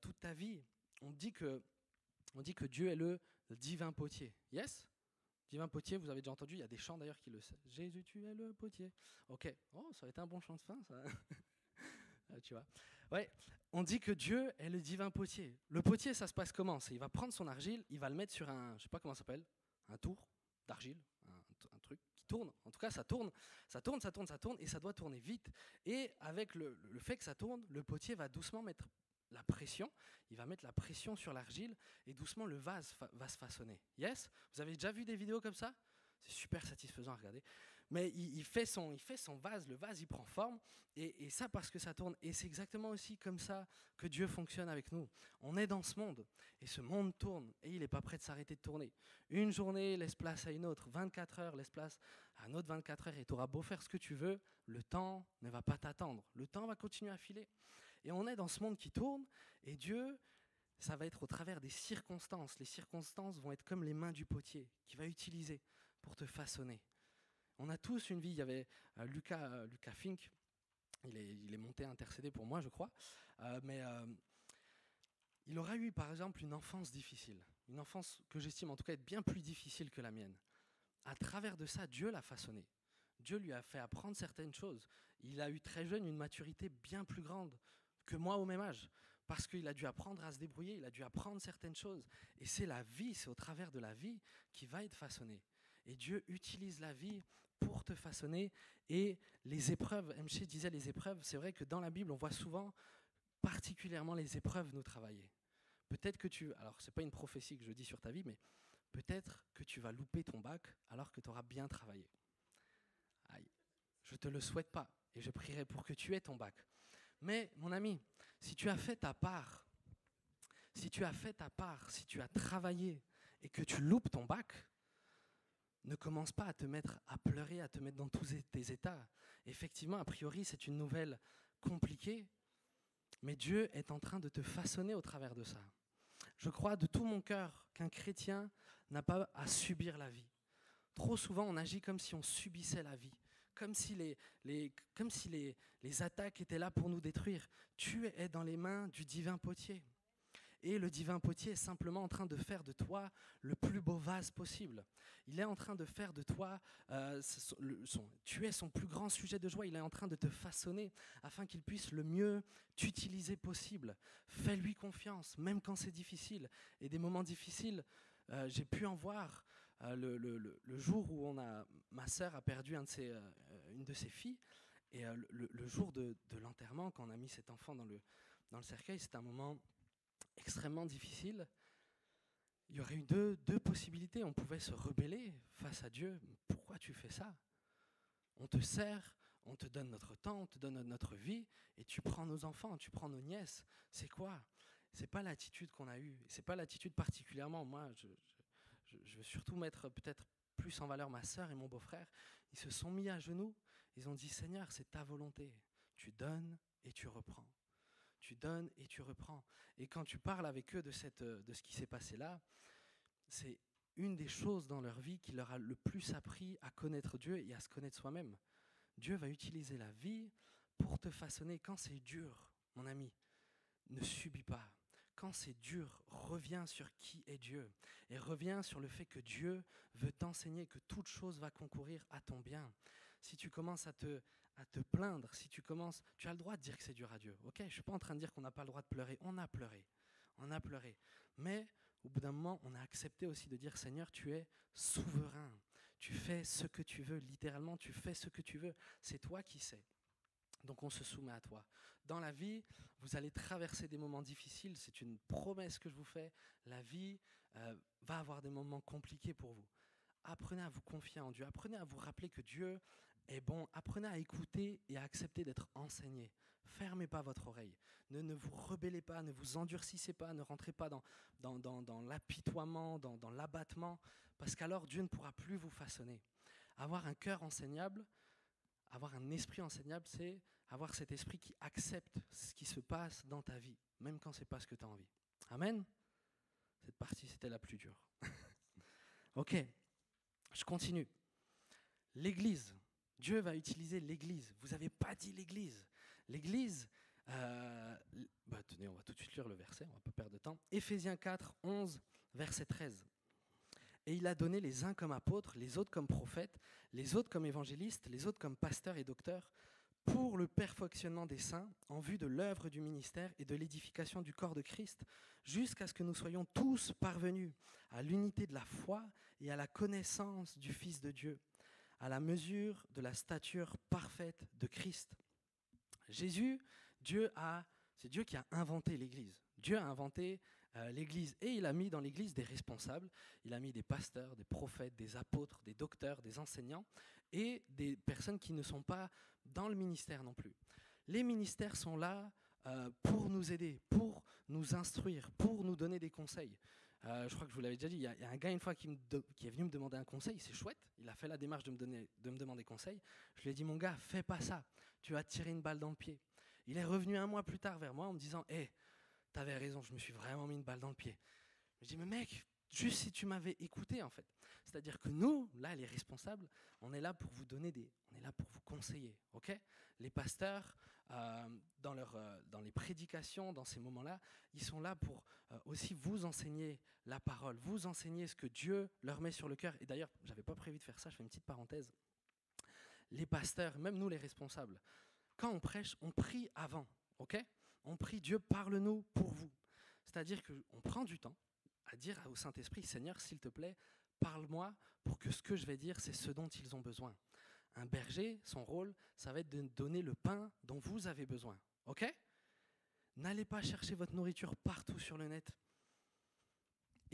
toute ta vie. On dit que Dieu est le divin potier. Yes ? Divin potier, vous avez déjà entendu, il y a des chants d'ailleurs qui le savent. Jésus, tu es le potier. Ok, oh, ça va être un bon chant de fin, ça. Tu vois. Ouais, on dit que Dieu est le divin potier. Le potier, ça se passe comment ? Il va prendre son argile, il va le mettre sur un, je sais pas comment ça s'appelle, un tour d'argile, un truc qui tourne. En tout cas, ça tourne, et ça doit tourner vite. Et avec le fait que ça tourne, le potier va doucement mettre la pression, il va mettre la pression sur l'argile et doucement le vase va se façonner. Yes ? Vous avez déjà vu des vidéos comme ça ? C'est super satisfaisant à regarder. Mais il fait son vase, le vase il prend forme et ça parce que ça tourne. Et c'est exactement aussi comme ça que Dieu fonctionne avec nous. On est dans ce monde et ce monde tourne et il n'est pas prêt de s'arrêter de tourner. Une journée laisse place à une autre, 24 heures laisse place à un autre 24 heures et tu auras beau faire ce que tu veux, le temps ne va pas t'attendre. Le temps va continuer à filer. Et on est dans ce monde qui tourne, et Dieu, ça va être au travers des circonstances. Les circonstances vont être comme les mains du potier qu'il va utiliser pour te façonner. On a tous une vie. Il y avait Lucas Fink, il est monté à intercéder pour moi, je crois, mais il aura eu, par exemple, une enfance difficile. Une enfance que j'estime en tout cas être bien plus difficile que la mienne. À travers de ça, Dieu l'a façonné. Dieu lui a fait apprendre certaines choses. Il a eu très jeune une maturité bien plus grande que moi au même âge, parce qu'il a dû apprendre à se débrouiller, il a dû apprendre certaines choses. Et c'est la vie, c'est au travers de la vie qui va être façonné. Et Dieu utilise la vie pour te façonner. Et les épreuves, Mché disait les épreuves, c'est vrai que dans la Bible, on voit souvent particulièrement les épreuves nous travailler. Peut-être que alors c'est pas une prophétie que je dis sur ta vie, mais peut-être que tu vas louper ton bac alors que tu auras bien travaillé. Aïe, je ne te le souhaite pas et je prierai pour que tu aies ton bac. Mais mon ami, si tu as fait ta part, si tu as travaillé et que tu loupes ton bac, ne commence pas à te mettre à pleurer, à te mettre dans tous tes états. Effectivement, a priori, c'est une nouvelle compliquée, mais Dieu est en train de te façonner au travers de ça. Je crois de tout mon cœur qu'un chrétien n'a pas à subir la vie. Trop souvent, on agit comme si on subissait la vie, comme si les attaques étaient là pour nous détruire. Tu es dans les mains du divin potier. Et le divin potier est simplement en train de faire de toi le plus beau vase possible. Il est en train de faire de toi, tu es son plus grand sujet de joie. Il est en train de te façonner afin qu'il puisse le mieux t'utiliser possible. Fais-lui confiance, même quand c'est difficile. Et des moments difficiles, j'ai pu en voir le jour où ma sœur a perdu une de ses filles. Et le jour de l'enterrement, quand on a mis cet enfant dans le cercueil, c'était un moment extrêmement difficile. Il y aurait eu deux possibilités. On pouvait se rebeller face à Dieu. Pourquoi tu fais ça? On te sert, on te donne notre temps, on te donne notre vie, et tu prends nos enfants, tu prends nos nièces. C'est quoi? C'est pas l'attitude qu'on a eue. C'est pas l'attitude particulièrement. Moi, je veux surtout mettre peut-être plus en valeur ma sœur et mon beau-frère. Ils se sont mis à genoux. Ils ont dit, Seigneur, c'est ta volonté. Tu donnes et tu reprends. Tu donnes et tu reprends. Et quand tu parles avec eux de ce qui s'est passé là, c'est une des choses dans leur vie qui leur a le plus appris à connaître Dieu et à se connaître soi-même. Dieu va utiliser la vie pour te façonner. Quand c'est dur, mon ami, ne subis pas. Quand c'est dur, reviens sur qui est Dieu et reviens sur le fait que Dieu veut t'enseigner que toute chose va concourir à ton bien. Si tu commences à te plaindre, tu as le droit de dire que c'est dur à Dieu. Ok, je ne suis pas en train de dire qu'on n'a pas le droit de pleurer. On a pleuré. Mais au bout d'un moment, on a accepté aussi de dire, Seigneur, tu es souverain. Tu fais ce que tu veux, littéralement, tu fais ce que tu veux. C'est toi qui sais. Donc on se soumet à toi. Dans la vie, vous allez traverser des moments difficiles. C'est une promesse que je vous fais. La vie va avoir des moments compliqués pour vous. Apprenez à vous confier en Dieu. Apprenez à vous rappeler que Dieu est bon. Apprenez à écouter et à accepter d'être enseigné. Fermez pas votre oreille. Ne vous rebellez pas, ne vous endurcissez pas, ne rentrez pas dans l'apitoiement, dans l'abattement, parce qu'alors Dieu ne pourra plus vous façonner. Avoir un cœur enseignable, avoir un esprit enseignable, c'est avoir cet esprit qui accepte ce qui se passe dans ta vie, même quand ce n'est pas ce que tu as envie. Amen. Cette partie, c'était la plus dure. Ok, je continue. L'Église. Dieu va utiliser l'Église. Vous n'avez pas dit l'Église. L'Église, tenez, on va tout de suite lire le verset, on ne va pas perdre de temps. Éphésiens 4, 11, verset 13. Et il a donné les uns comme apôtres, les autres comme prophètes, les autres comme évangélistes, les autres comme pasteurs et docteurs, pour le perfectionnement des saints, en vue de l'œuvre du ministère et de l'édification du corps de Christ, jusqu'à ce que nous soyons tous parvenus à l'unité de la foi et à la connaissance du Fils de Dieu, à la mesure de la stature parfaite de Christ. Jésus, c'est Dieu qui a inventé l'Église. Dieu a inventé l'Église et il a mis dans l'Église des responsables. Il a mis des pasteurs, des prophètes, des apôtres, des docteurs, des enseignants et des personnes qui ne sont pas dans le ministère non plus. Les ministères sont là pour nous aider, pour nous instruire, pour nous donner des conseils. Je crois que je vous l'avais déjà dit, il y a un gars une fois qui est venu me demander un conseil, c'est chouette, il a fait la démarche de me demander conseil. Je lui ai dit, mon gars, fais pas ça, tu vas te tirer une balle dans le pied. Il est revenu un mois plus tard vers moi en me disant, hey, t'avais raison, je me suis vraiment mis une balle dans le pied. Je me dis, mais mec, juste si tu m'avais écouté en fait. C'est-à-dire que nous, là, les responsables, on est là pour vous donner on est là pour vous conseiller, ok? Les pasteurs, dans les prédications, dans ces moments-là, ils sont là pour aussi vous enseigner la parole, vous enseigner ce que Dieu leur met sur le cœur. Et d'ailleurs, je n'avais pas prévu de faire ça, je fais une petite parenthèse. Les pasteurs, même nous les responsables, quand on prêche, on prie avant, ok? On prie Dieu, parle-nous pour vous. C'est-à-dire qu'on prend du temps à dire au Saint-Esprit, Seigneur, s'il te plaît, parle-moi pour que ce que je vais dire, c'est ce dont ils ont besoin. Un berger, son rôle, ça va être de donner le pain dont vous avez besoin. Ok? N'allez pas chercher votre nourriture partout sur le net.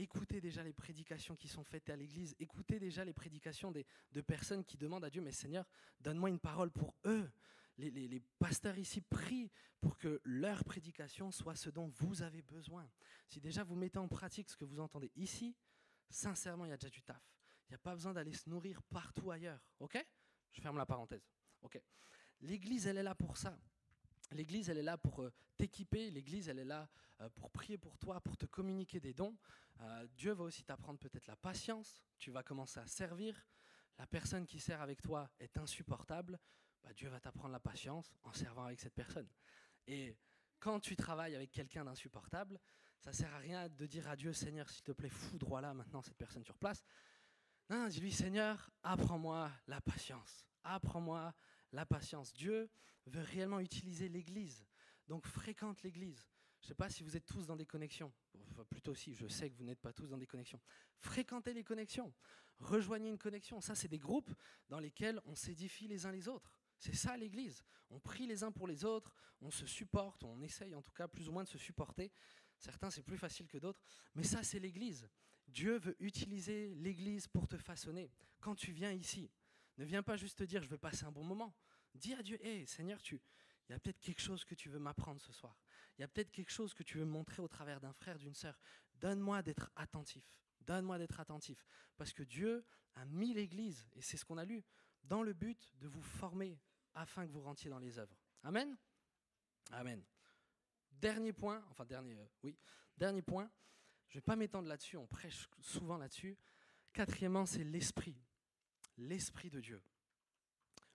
écoutez déjà les prédications qui sont faites à l'église, écoutez déjà les prédications de personnes qui demandent à Dieu, mais Seigneur, donne-moi une parole pour eux. Les pasteurs ici prient pour que leur prédication soit ce dont vous avez besoin. Si déjà vous mettez en pratique ce que vous entendez ici, sincèrement, il y a déjà du taf. Il n'y a pas besoin d'aller se nourrir partout ailleurs. Ok ? Je ferme la parenthèse. Ok. L'église, elle est là pour ça. L'église, elle est là pour t'équiper. L'église, elle est là pour prier pour toi, pour te communiquer des dons. Dieu va aussi t'apprendre peut-être la patience. Tu vas commencer à servir. La personne qui sert avec toi est insupportable. Dieu va t'apprendre la patience en servant avec cette personne. Et quand tu travailles avec quelqu'un d'insupportable, ça ne sert à rien de dire à Dieu, Seigneur, s'il te plaît, foudroie-la maintenant cette personne sur place. Non, dis-lui, Seigneur, apprends-moi la patience. Apprends-moi la patience. Dieu veut réellement utiliser l'Église. Donc fréquente l'Église. Je ne sais pas si vous êtes tous dans des connexions. Enfin, plutôt si, je sais que vous n'êtes pas tous dans des connexions. Fréquentez les connexions. Rejoignez une connexion. Ça, c'est des groupes dans lesquels on s'édifie les uns les autres. C'est ça l'Église. On prie les uns pour les autres, on se supporte, on essaye en tout cas plus ou moins de se supporter. Certains, c'est plus facile que d'autres. Mais ça, c'est l'Église. Dieu veut utiliser l'Église pour te façonner. Quand tu viens ici, ne viens pas juste te dire « je veux passer un bon moment ». Dis à Dieu « Hey, Seigneur, il y a peut-être quelque chose que tu veux m'apprendre ce soir. Il y a peut-être quelque chose que tu veux me montrer au travers d'un frère, d'une sœur. Donne-moi d'être attentif. Donne-moi d'être attentif. » Parce que Dieu a mis l'Église, et c'est ce qu'on a lu, dans le but de vous former afin que vous rentriez dans les œuvres. Amen ? Amen. Dernier point, dernier point, je ne vais pas m'étendre là-dessus, on prêche souvent là-dessus. Quatrièmement, c'est l'Esprit de Dieu.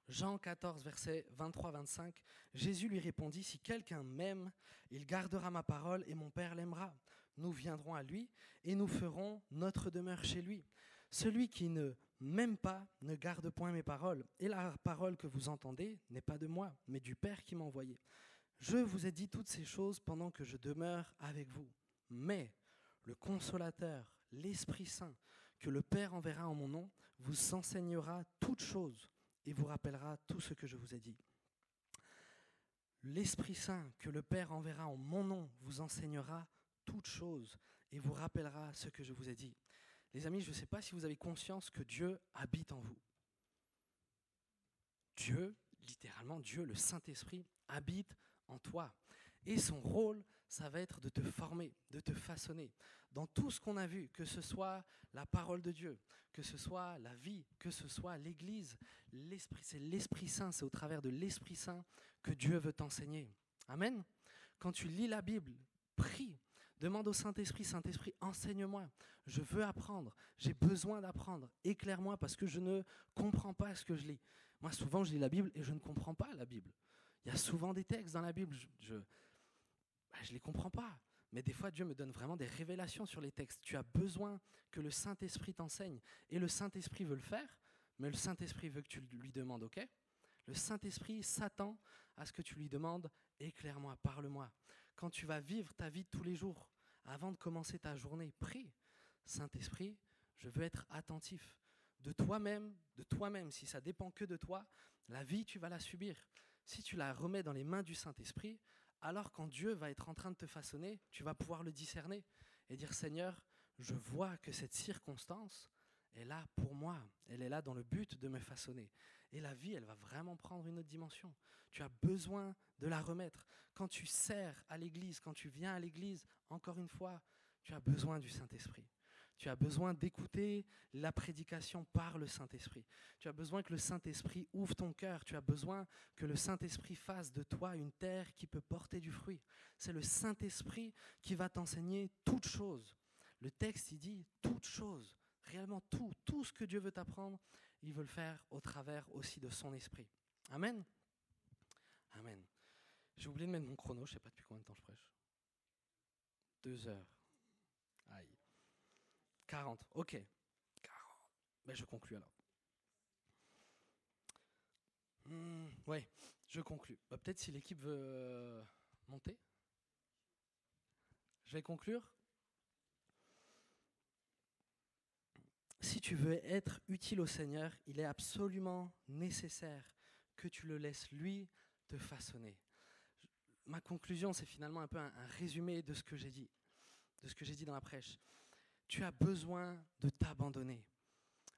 Jean 14, versets 23-25, Jésus lui répondit, « Si quelqu'un m'aime, il gardera ma parole et mon Père l'aimera. Nous viendrons à lui et nous ferons notre demeure chez lui. Celui qui ne m'aime pas ne garde point mes paroles, et la parole que vous entendez n'est pas de moi, mais du Père qui m'a envoyé. Je vous ai dit toutes ces choses pendant que je demeure avec vous. Mais le Consolateur, l'Esprit Saint, que le Père enverra en mon nom, vous enseignera toutes choses et vous rappellera tout ce que je vous ai dit. L'Esprit Saint, que le Père enverra en mon nom, vous enseignera toutes choses et vous rappellera ce que je vous ai dit. » Les amis, je ne sais pas si vous avez conscience que Dieu habite en vous. Dieu, littéralement, Dieu, le Saint-Esprit, habite en toi. Et son rôle, ça va être de te former, de te façonner. Dans tout ce qu'on a vu, que ce soit la parole de Dieu, que ce soit la vie, que ce soit l'Église, l'Esprit, c'est l'Esprit Saint, c'est au travers de l'Esprit Saint que Dieu veut t'enseigner. Amen. Quand tu lis la Bible, prie. Demande au Saint-Esprit, Saint-Esprit, enseigne-moi. Je veux apprendre, j'ai besoin d'apprendre. Éclaire-moi parce que je ne comprends pas ce que je lis. Moi, souvent, je lis la Bible et je ne comprends pas la Bible. Il y a souvent des textes dans la Bible, je ne les comprends pas. Mais des fois, Dieu me donne vraiment des révélations sur les textes. Tu as besoin que le Saint-Esprit t'enseigne. Et le Saint-Esprit veut le faire, mais le Saint-Esprit veut que tu lui demandes, ok ? Le Saint-Esprit s'attend à ce que tu lui demandes, éclaire-moi, parle-moi. Quand tu vas vivre ta vie de tous les jours, avant de commencer ta journée, prie. Saint-Esprit, je veux être attentif. De toi-même, si ça dépend que de toi, la vie, tu vas la subir. Si tu la remets dans les mains du Saint-Esprit, alors quand Dieu va être en train de te façonner, tu vas pouvoir le discerner et dire, Seigneur, je vois que cette circonstance est là pour moi. Elle est là dans le but de me façonner. Et la vie, elle va vraiment prendre une autre dimension. Tu as besoin de la remettre. Quand tu sers à l'église, quand tu viens à l'église, encore une fois, tu as besoin du Saint-Esprit. Tu as besoin d'écouter la prédication par le Saint-Esprit. Tu as besoin que le Saint-Esprit ouvre ton cœur. Tu as besoin que le Saint-Esprit fasse de toi une terre qui peut porter du fruit. C'est le Saint-Esprit qui va t'enseigner toutes choses. Le texte, il dit toutes choses. Réellement tout ce que Dieu veut t'apprendre, il veut le faire au travers aussi de son esprit. Amen. Amen. J'ai oublié de mettre mon chrono, je ne sais pas depuis combien de temps je prêche. 2 heures. Aïe. 40, ok. 40. Ben, je conclue alors. Ouais, je conclue. Peut-être si l'équipe veut monter. Je vais conclure. Si tu veux être utile au Seigneur, il est absolument nécessaire que tu le laisses lui te façonner. Ma conclusion, c'est finalement un peu un résumé de ce que j'ai dit dans la prêche. Tu as besoin de t'abandonner.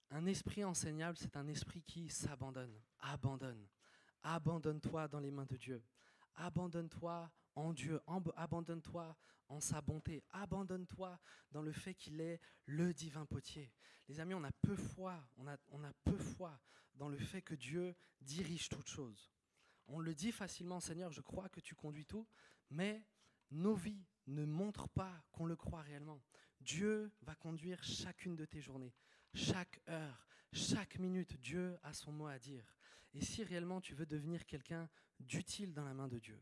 Un esprit enseignable, c'est un esprit qui s'abandonne. Abandonne. Abandonne-toi dans les mains de Dieu. Abandonne-toi en Dieu. Abandonne-toi en sa bonté. Abandonne-toi dans le fait qu'il est le divin potier. Les amis, on a peu foi. On a peu foi dans le fait que Dieu dirige toutes choses. On le dit facilement, Seigneur, je crois que tu conduis tout, mais nos vies ne montrent pas qu'on le croit réellement. Dieu va conduire chacune de tes journées, chaque heure, chaque minute. Dieu a son mot à dire. Et si réellement tu veux devenir quelqu'un d'utile dans la main de Dieu,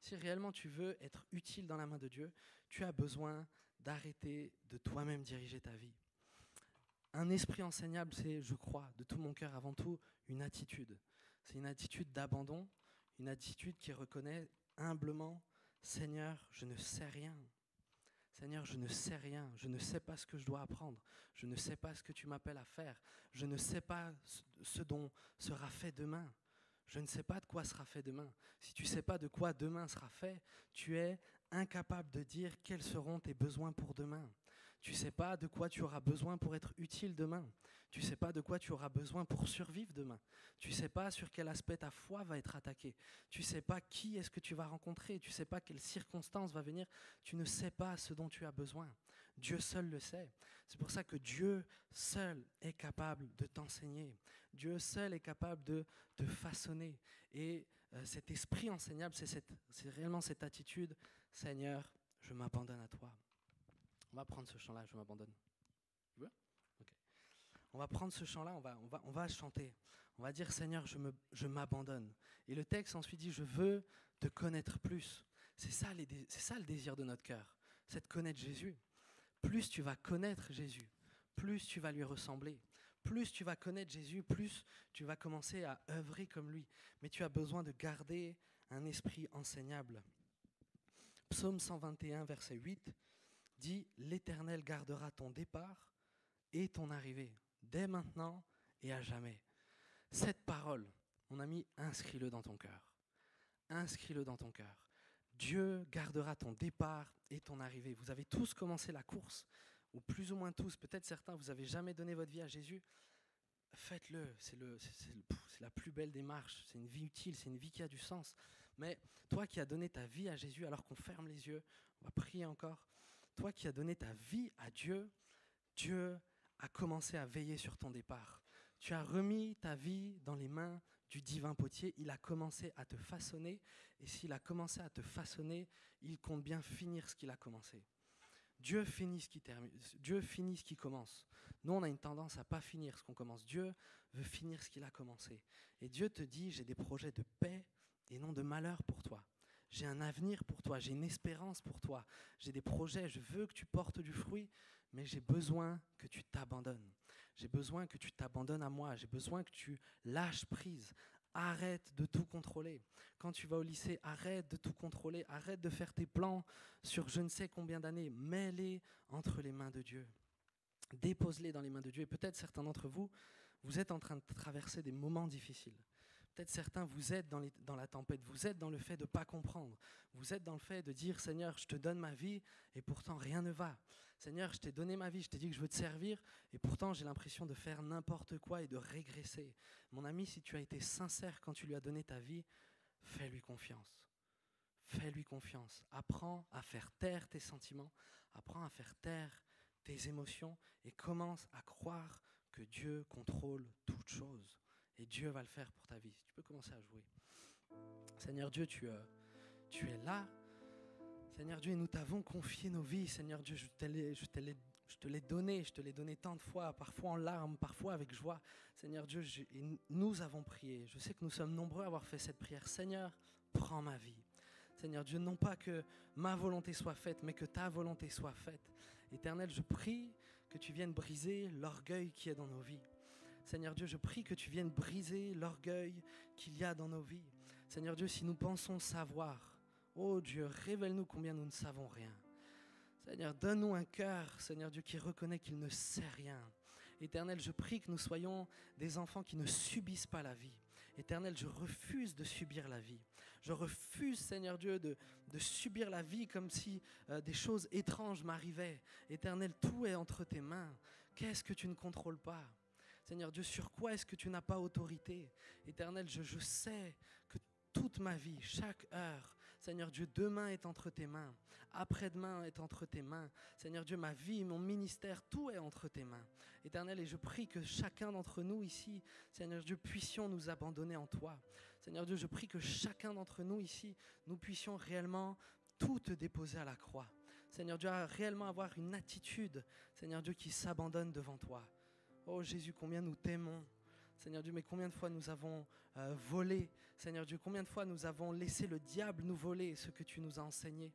si réellement tu veux être utile dans la main de Dieu, tu as besoin d'arrêter de toi-même diriger ta vie. Un esprit enseignable, c'est, je crois, de tout mon cœur avant tout, une attitude. C'est une attitude d'abandon, une attitude qui reconnaît humblement, Seigneur, je ne sais rien. Seigneur, je ne sais rien, je ne sais pas ce que je dois apprendre, je ne sais pas ce que tu m'appelles à faire, je ne sais pas ce dont sera fait demain, je ne sais pas de quoi sera fait demain. Si tu ne sais pas de quoi demain sera fait, tu es incapable de dire quels seront tes besoins pour demain. Tu ne sais pas de quoi tu auras besoin pour être utile demain. Tu ne sais pas de quoi tu auras besoin pour survivre demain. Tu ne sais pas sur quel aspect ta foi va être attaquée. Tu ne sais pas qui est-ce que tu vas rencontrer. Tu ne sais pas quelle circonstance va venir. Tu ne sais pas ce dont tu as besoin. Dieu seul le sait. C'est pour ça que Dieu seul est capable de t'enseigner. Dieu seul est capable de te façonner. Et cet esprit enseignable, c'est réellement cette attitude. Seigneur, je m'abandonne à toi. On va prendre ce chant-là, je m'abandonne. Tu veux ? Okay. On va prendre ce chant-là, on va chanter. On va dire, Seigneur, je m'abandonne. Et le texte ensuite dit, je veux te connaître plus. C'est ça le désir de notre cœur, c'est de connaître Jésus. Plus tu vas connaître Jésus, plus tu vas lui ressembler. Plus tu vas connaître Jésus, plus tu vas commencer à œuvrer comme lui. Mais tu as besoin de garder un esprit enseignable. Psaume 121, verset 8, dit « L'Éternel gardera ton départ et ton arrivée, dès maintenant et à jamais. » Cette parole, mon ami, inscris-le dans ton cœur. Inscris-le dans ton cœur. Dieu gardera ton départ et ton arrivée. Vous avez tous commencé la course, ou plus ou moins tous. Peut-être certains, vous n'avez jamais donné votre vie à Jésus. Faites-le, c'est la plus belle démarche. C'est une vie utile, c'est une vie qui a du sens. Mais toi qui as donné ta vie à Jésus, alors qu'on ferme les yeux, on va prier encore. Toi qui as donné ta vie à Dieu, Dieu a commencé à veiller sur ton départ. Tu as remis ta vie dans les mains du divin potier. Il a commencé à te façonner. Et s'il a commencé à te façonner, il compte bien finir ce qu'il a commencé. Dieu finit ce qui termine. Dieu finit ce qui commence. Nous, on a une tendance à ne pas finir ce qu'on commence. Dieu veut finir ce qu'il a commencé. Et Dieu te dit, j'ai des projets de paix et non de malheur pour toi. J'ai un avenir pour toi, j'ai une espérance pour toi. J'ai des projets, je veux que tu portes du fruit, mais j'ai besoin que tu t'abandonnes. J'ai besoin que tu t'abandonnes à moi. J'ai besoin que tu lâches prise. Arrête de tout contrôler. Quand tu vas au lycée, arrête de tout contrôler. Arrête de faire tes plans sur je ne sais combien d'années. Mets-les entre les mains de Dieu. Dépose-les dans les mains de Dieu. Et peut-être certains d'entre vous, vous êtes en train de traverser des moments difficiles. Peut-être certains, vous êtes dans la tempête, vous êtes dans le fait de ne pas comprendre. Vous êtes dans le fait de dire, Seigneur, je te donne ma vie et pourtant rien ne va. Seigneur, je t'ai donné ma vie, je t'ai dit que je veux te servir et pourtant j'ai l'impression de faire n'importe quoi et de régresser. Mon ami, si tu as été sincère quand tu lui as donné ta vie, fais-lui confiance. Fais-lui confiance. Apprends à faire taire tes sentiments, apprends à faire taire tes émotions et commence à croire que Dieu contrôle toutes choses. Et Dieu va le faire pour ta vie. Tu peux commencer à jouer. Seigneur Dieu, tu es là. Seigneur Dieu, nous t'avons confié nos vies. Seigneur Dieu, je te l'ai donné tant de fois, parfois en larmes, parfois avec joie. Seigneur Dieu, nous avons prié. Je sais que nous sommes nombreux à avoir fait cette prière. Seigneur, prends ma vie. Seigneur Dieu, non pas que ma volonté soit faite, mais que ta volonté soit faite. Éternel, je prie que tu viennes briser l'orgueil qui est dans nos vies. Seigneur Dieu, je prie que tu viennes briser l'orgueil qu'il y a dans nos vies. Seigneur Dieu, si nous pensons savoir, oh Dieu, révèle-nous combien nous ne savons rien. Seigneur, donne-nous un cœur, Seigneur Dieu, qui reconnaît qu'il ne sait rien. Éternel, je prie que nous soyons des enfants qui ne subissent pas la vie. Éternel, je refuse de subir la vie. Je refuse, Seigneur Dieu, de subir la vie comme si des choses étranges m'arrivaient. Éternel, tout est entre tes mains. Qu'est-ce que tu ne contrôles pas? Seigneur Dieu, sur quoi est-ce que tu n'as pas autorité? Éternel, je sais que toute ma vie, chaque heure, Seigneur Dieu, demain est entre tes mains. Après-demain est entre tes mains. Seigneur Dieu, ma vie, mon ministère, tout est entre tes mains. Éternel, et je prie que chacun d'entre nous ici, Seigneur Dieu, puissions nous abandonner en toi. Seigneur Dieu, je prie que chacun d'entre nous ici, nous puissions réellement tout te déposer à la croix. Seigneur Dieu, réellement avoir une attitude, Seigneur Dieu, qui s'abandonne devant toi. Oh Jésus, combien nous t'aimons. Seigneur Dieu, mais combien de fois nous avons volé. Seigneur Dieu, combien de fois nous avons laissé le diable nous voler ce que tu nous as enseigné.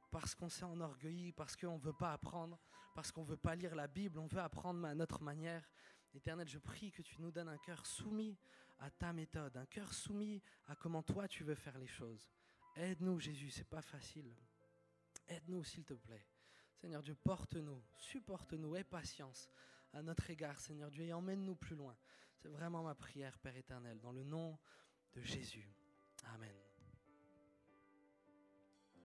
Parce qu'on s'est enorgueilli, parce qu'on ne veut pas apprendre, parce qu'on ne veut pas lire la Bible, on veut apprendre à notre manière. Éternel, je prie que tu nous donnes un cœur soumis à ta méthode, un cœur soumis à comment toi tu veux faire les choses. Aide-nous Jésus, c'est pas facile. Aide-nous s'il te plaît. Seigneur Dieu, porte-nous, supporte-nous, aie patience à notre égard, Seigneur Dieu, et emmène-nous plus loin. C'est vraiment ma prière, Père éternel, dans le nom de Jésus. Amen.